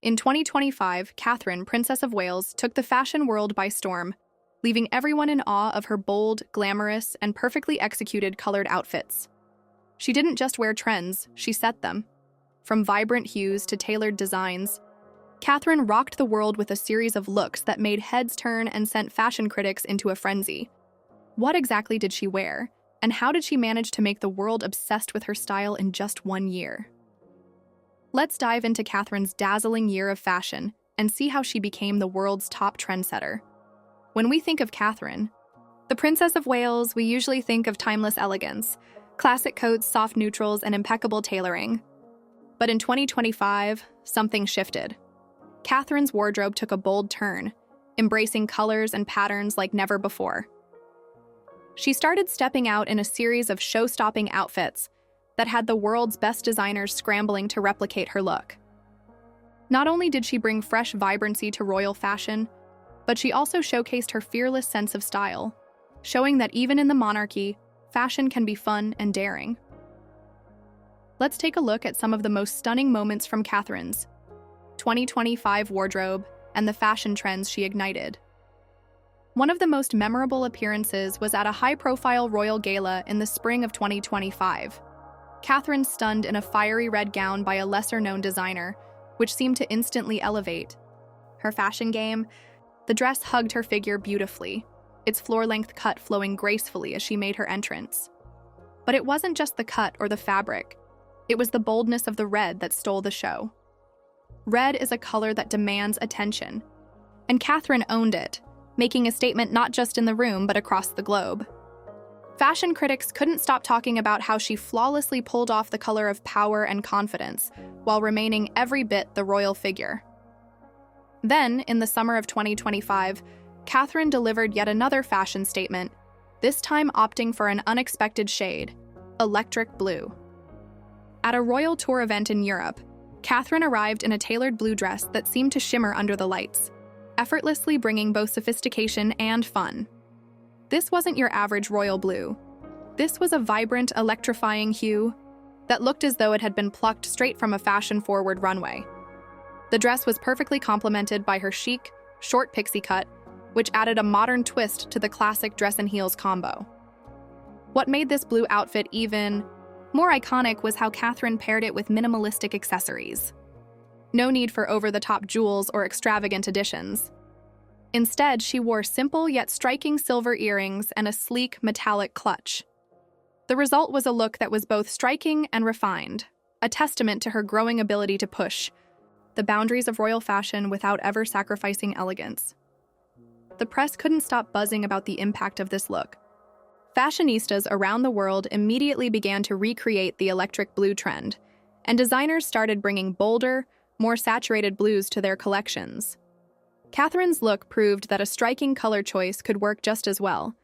In 2025, Catherine, Princess of Wales, took the fashion world by storm, leaving everyone in awe of her bold, glamorous, and perfectly executed colored outfits. She didn't just wear trends, she set them. From vibrant hues to tailored designs, Catherine rocked the world with a series of looks that made heads turn and sent fashion critics into a frenzy. What exactly did she wear, and how did she manage to make the world obsessed with her style in just 1 year? Let's dive into Catherine's dazzling year of fashion and see how she became the world's top trendsetter. When we think of Catherine, the Princess of Wales, we usually think of timeless elegance, classic coats, soft neutrals, and impeccable tailoring. But in 2025, something shifted. Catherine's wardrobe took a bold turn, embracing colors and patterns like never before. She started stepping out in a series of show-stopping outfits that had the world's best designers scrambling to replicate her look. Not only did she bring fresh vibrancy to royal fashion, but she also showcased her fearless sense of style, showing that even in the monarchy, fashion can be fun and daring. Let's take a look at some of the most stunning moments from Catherine's 2025 wardrobe and the fashion trends she ignited. One of the most memorable appearances was at a high-profile royal gala in the spring of 2025. Catherine stunned in a fiery red gown by a lesser-known designer, which seemed to instantly elevate her fashion game. The dress hugged her figure beautifully, its floor-length cut flowing gracefully as she made her entrance. But it wasn't just the cut or the fabric. It was the boldness of the red that stole the show. Red is a color that demands attention, and Catherine owned it, making a statement not just in the room but across the globe. Fashion critics couldn't stop talking about how she flawlessly pulled off the color of power and confidence, while remaining every bit the royal figure. Then, in the summer of 2025, Catherine delivered yet another fashion statement, this time opting for an unexpected shade, electric blue. At a royal tour event in Europe, Catherine arrived in a tailored blue dress that seemed to shimmer under the lights, effortlessly bringing both sophistication and fun. This wasn't your average royal blue. This was a vibrant, electrifying hue that looked as though it had been plucked straight from a fashion-forward runway. The dress was perfectly complemented by her chic, short pixie cut, which added a modern twist to the classic dress and heels combo. What made this blue outfit even more iconic was how Catherine paired it with minimalistic accessories. No need for over-the-top jewels or extravagant additions. Instead, she wore simple yet striking silver earrings and a sleek metallic clutch. The result was a look that was both striking and refined, a testament to her growing ability to push the boundaries of royal fashion without ever sacrificing elegance. The press couldn't stop buzzing about the impact of this look. Fashionistas around the world immediately began to recreate the electric blue trend, and designers started bringing bolder, more saturated blues to their collections. Catherine's look proved that a striking color choice could work just as well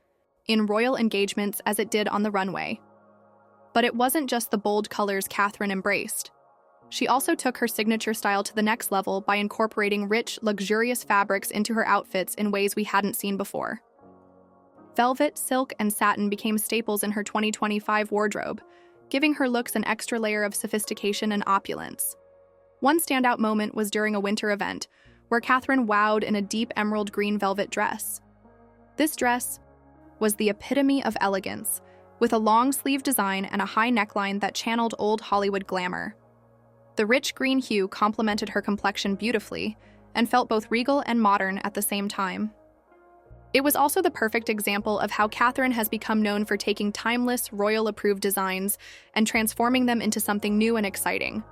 in royal engagements as it did on the runway. But it wasn't just the bold colors Catherine embraced. She also took her signature style to the next level by incorporating rich, luxurious fabrics into her outfits in ways we hadn't seen before. Velvet, silk, and satin became staples in her 2025 wardrobe, giving her looks an extra layer of sophistication and opulence. One standout moment was during a winter event, where Catherine wowed in a deep emerald green velvet dress. This dress was the epitome of elegance, with a long-sleeve design and a high neckline that channeled old Hollywood glamour. The rich green hue complemented her complexion beautifully and felt both regal and modern at the same time. It was also the perfect example of how Catherine has become known for taking timeless, royal-approved designs and transforming them into something new and exciting.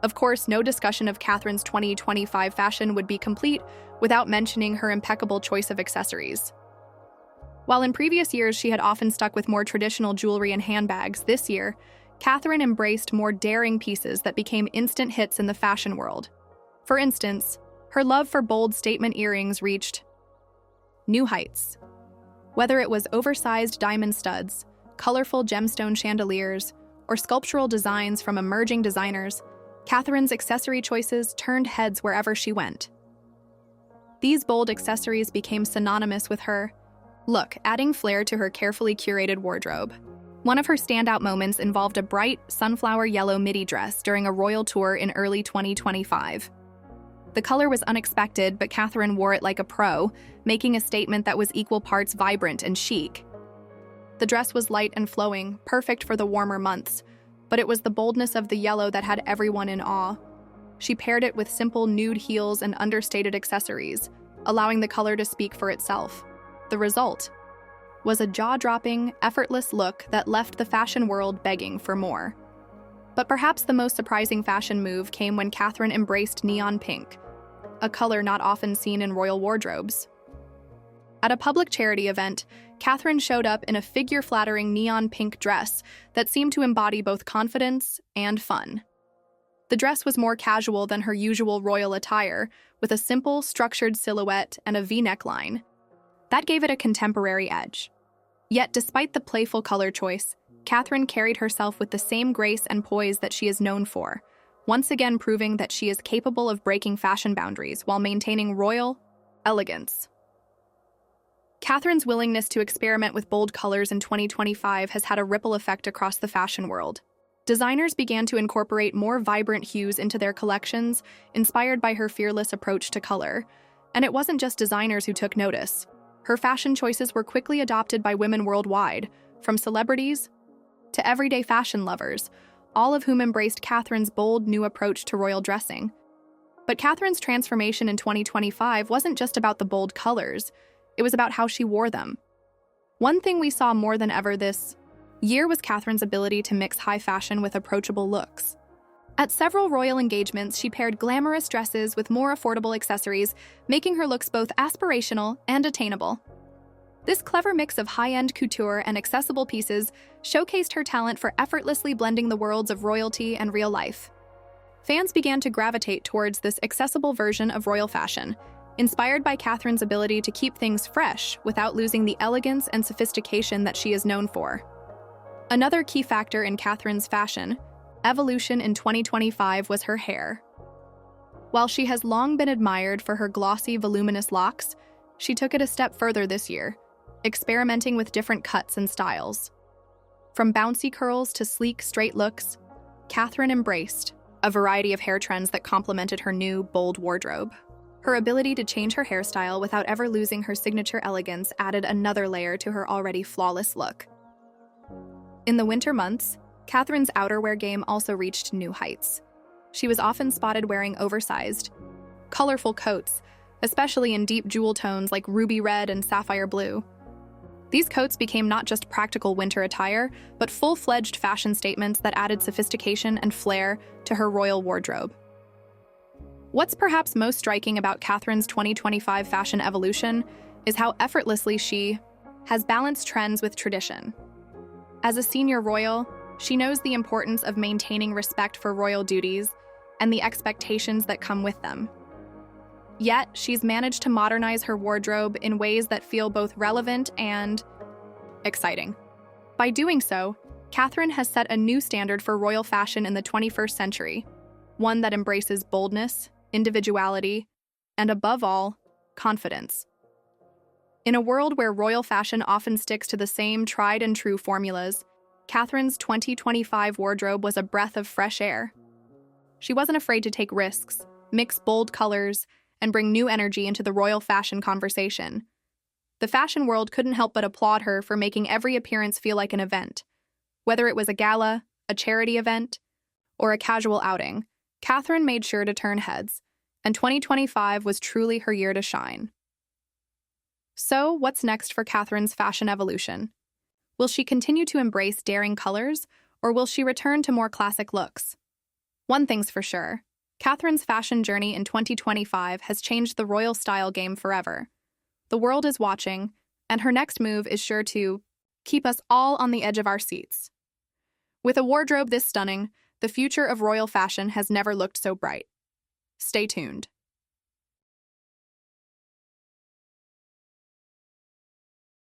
Of course, no discussion of Catherine's 2025 fashion would be complete without mentioning her impeccable choice of accessories. While in previous years she had often stuck with more traditional jewelry and handbags, this year, Catherine embraced more daring pieces that became instant hits in the fashion world. For instance, her love for bold statement earrings reached new heights. Whether it was oversized diamond studs, colorful gemstone chandeliers, or sculptural designs from emerging designers, Catherine's accessory choices turned heads wherever she went. These bold accessories became synonymous with her look, adding flair to her carefully curated wardrobe. One of her standout moments involved a bright, sunflower yellow midi dress during a royal tour in early 2025. The color was unexpected, but Catherine wore it like a pro, making a statement that was equal parts vibrant and chic. The dress was light and flowing, perfect for the warmer months, but it was the boldness of the yellow that had everyone in awe. She paired it with simple nude heels and understated accessories, allowing the color to speak for itself. The result was a jaw-dropping, effortless look that left the fashion world begging for more. But perhaps the most surprising fashion move came when Catherine embraced neon pink, a color not often seen in royal wardrobes. At a public charity event, Catherine showed up in a figure-flattering neon pink dress that seemed to embody both confidence and fun. The dress was more casual than her usual royal attire, with a simple, structured silhouette and a V-neck line. That gave it a contemporary edge. Yet, despite the playful color choice, Catherine carried herself with the same grace and poise that she is known for, once again proving that she is capable of breaking fashion boundaries while maintaining royal elegance. Catherine's willingness to experiment with bold colors in 2025 has had a ripple effect across the fashion world. Designers began to incorporate more vibrant hues into their collections, inspired by her fearless approach to color. And it wasn't just designers who took notice. Her fashion choices were quickly adopted by women worldwide, from celebrities to everyday fashion lovers, all of whom embraced Catherine's bold new approach to royal dressing. But Catherine's transformation in 2025 wasn't just about the bold colors, it was about how she wore them. One thing we saw more than ever this year was Catherine's ability to mix high fashion with approachable looks. At several royal engagements, she paired glamorous dresses with more affordable accessories, making her looks both aspirational and attainable. This clever mix of high-end couture and accessible pieces showcased her talent for effortlessly blending the worlds of royalty and real life. Fans began to gravitate towards this accessible version of royal fashion, inspired by Catherine's ability to keep things fresh without losing the elegance and sophistication that she is known for. Another key factor in Catherine's fashion evolution in 2025 was her hair. While she has long been admired for her glossy, voluminous locks, she took it a step further this year, experimenting with different cuts and styles. From bouncy curls to sleek, straight looks, Catherine embraced a variety of hair trends that complemented her new, bold wardrobe. Her ability to change her hairstyle without ever losing her signature elegance added another layer to her already flawless look. In the winter months, Catherine's outerwear game also reached new heights. She was often spotted wearing oversized, colorful coats, especially in deep jewel tones like ruby red and sapphire blue. These coats became not just practical winter attire, but full-fledged fashion statements that added sophistication and flair to her royal wardrobe. What's perhaps most striking about Catherine's 2025 fashion evolution is how effortlessly she has balanced trends with tradition. As a senior royal, she knows the importance of maintaining respect for royal duties and the expectations that come with them. Yet, she's managed to modernize her wardrobe in ways that feel both relevant and exciting. By doing so, Catherine has set a new standard for royal fashion in the 21st century, one that embraces boldness, individuality, and above all, confidence. In a world where royal fashion often sticks to the same tried-and-true formulas, Catherine's 2025 wardrobe was a breath of fresh air. She wasn't afraid to take risks, mix bold colors, and bring new energy into the royal fashion conversation. The fashion world couldn't help but applaud her for making every appearance feel like an event. Whether it was a gala, a charity event, or a casual outing, Catherine made sure to turn heads, and 2025 was truly her year to shine. So, what's next for Catherine's fashion evolution? Will she continue to embrace daring colors, or will she return to more classic looks? One thing's for sure, Catherine's fashion journey in 2025 has changed the royal style game forever. The world is watching, and her next move is sure to keep us all on the edge of our seats. With a wardrobe this stunning, the future of royal fashion has never looked so bright. Stay tuned.